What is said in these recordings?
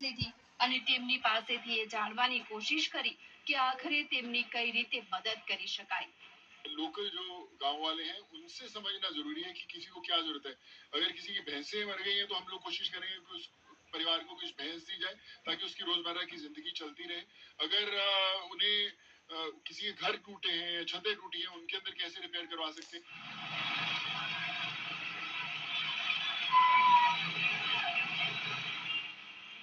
લીધી અને તેમની પાસેથી એ જાણવાની કોશિશ કરી કે આખરે તેમની કઈ રીતે મદદ કરી શકાય। लोकल जो गांव वाले हैं उनसे समझना जरूरी है कि किसी को क्या जरूरत है। अगर किसी की भैंसें मर गई हैं तो हम लोग कोशिश करेंगे कि उस परिवार को कुछ भैंस दी जाए ताकि उसकी रोजमर्रा की जिंदगी चलती रहे। अगर उन्हें किसी के घर टूटे हैं या छतें टूटी हैं उनके अंदर कैसे रिपेयर करवा सकते हैं।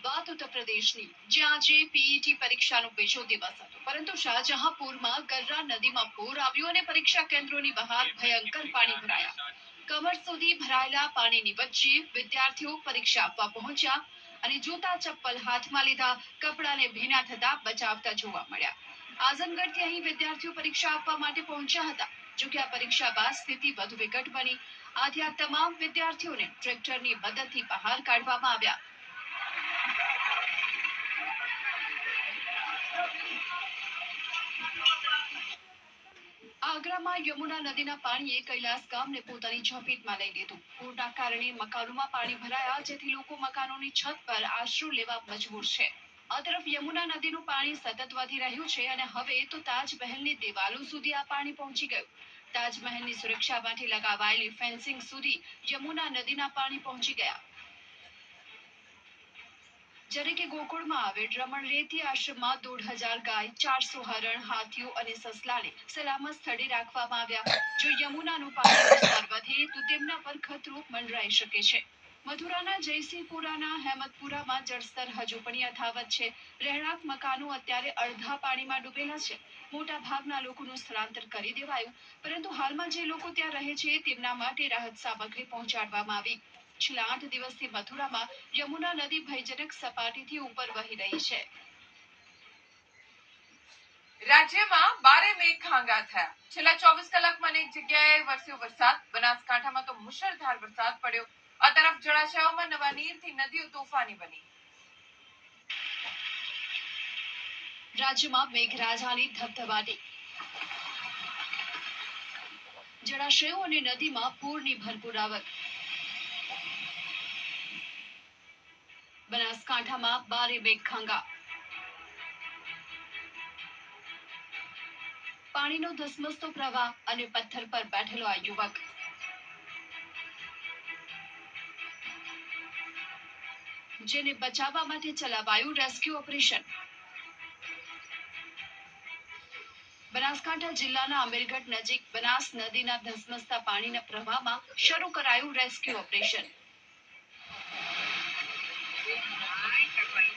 વાત ઉત્તર પ્રદેશની, જ્યાં આજે પીઈટી પરીક્ષાનો બીજો દિવસ હતો, પરંતુ શાહજહાંપુરમાં ગર્રા નદીમાં પૂર આવ્યું અને પરીક્ષા કેન્દ્રોની બહાર ભયંકર પાણી ભરાયા। કમર સુધી ભરાયેલા પાણીની વચ્ચે વિદ્યાર્થીઓ પરીક્ષા આપવા પહોંચ્યા અને જૂતા ચપ્પલ હાથમાં લીધા, કપડાને ભીના થતા બચાવતા જોવા મળ્યા। આઝમગઢથી અહીં વિદ્યાર્થીઓ પરીક્ષા આપવા માટે પહોંચ્યા હતા, જોકે આ પરીક્ષા બાદ સ્થિતિ વધુ વિકટ બની। આથી આ તમામ વિદ્યાર્થીઓને ટ્રેક્ટરની મદદથી બહાર કાઢવામાં આવ્યા। આગ્રામાં યમુના નદીના પાણીએ કૈલાસ ગામને પોતાની ઝપેટમાં લઈ લીધું। પૂરના કારણે મકાનોમાં પાણી ભરાયા, જેથી લોકો મકાનોની છત પર આશરો લેવા મજબૂર છે। આ તરફ યમુના નદીનું પાણી સતત વધી રહ્યું છે અને હવે તો તાજમહેલની દિવાલો સુધી આ પાણી પહોંચી ગયું। તાજમહેલની સુરક્ષા માટે લગાવાયેલી ફેન્સિંગ સુધી યમુના નદીના પાણી પહોંચી ગયા। જ્યારે કે ગોકુળમાં આવેલ રમણ રેતી આશ્રમમાં 1,500 ગાય, 400 હરણ, હાથીઓ અને સસલાને સલામત સ્થળે રાખવામાં આવ્યા। જો યમુનાનું પાણીનું સ્તર વધે તો તેમના પર ખતરો મંડરાઈ શકે છે। મથુરાના જયસિંહપુરાના હેમતપુરામાં જળસ્તર હજુ પણ યથાવત છે। રહેણાંક મકાનો અત્યારે અડધા પાણીમાં ડૂબેલા છે। મોટા ભાગના લોકોનું સ્થળાંતર કરી દેવાયું, પરંતુ હાલમાં જે લોકો ત્યાં રહે છે તેમના માટે રાહત સામગ્રી પહોંચાડવામાં આવી। છેલ્લા 8 દિવસથી મથુરામાં યમુના નદી ભયજનક સપાટીથી ઉપર વહી રહી છે। રાજ્યમાં ભારે મેઘખાંગા થયા। છેલ્લા 24 કલાકમાં અનેક જગ્યાએ વરસ્યો વરસાદ। બનાસકાંઠામાં તો મુશળધાર વરસાદ પડ્યો। આ તરફ જળાશયોમાં નવા નીરથી નદીઓ તોફાની બની। રાજ્યમાં મેઘરાજાની ધબધબાટી, જળાશયો અને નદીમાં પૂરની ભરપૂર આવક। બનાસકાંઠામાં ભારે મેઘખાંગા, પાણીનો ધસમસતો પ્રવાહ અને પથ્થર પર બેઠેલો આ યુવક। જેને બચાવવા માટે ચલાવાયું રેસ્ક્યુ ઓપરેશન। બનાસકાંઠા જિલ્લાના અમીરગઢ નજીક બનાસ નદીના ધસમસતા પાણીના પ્રવાહમાં શરૂ કરાયું રેસ્ક્યુ ઓપરેશન।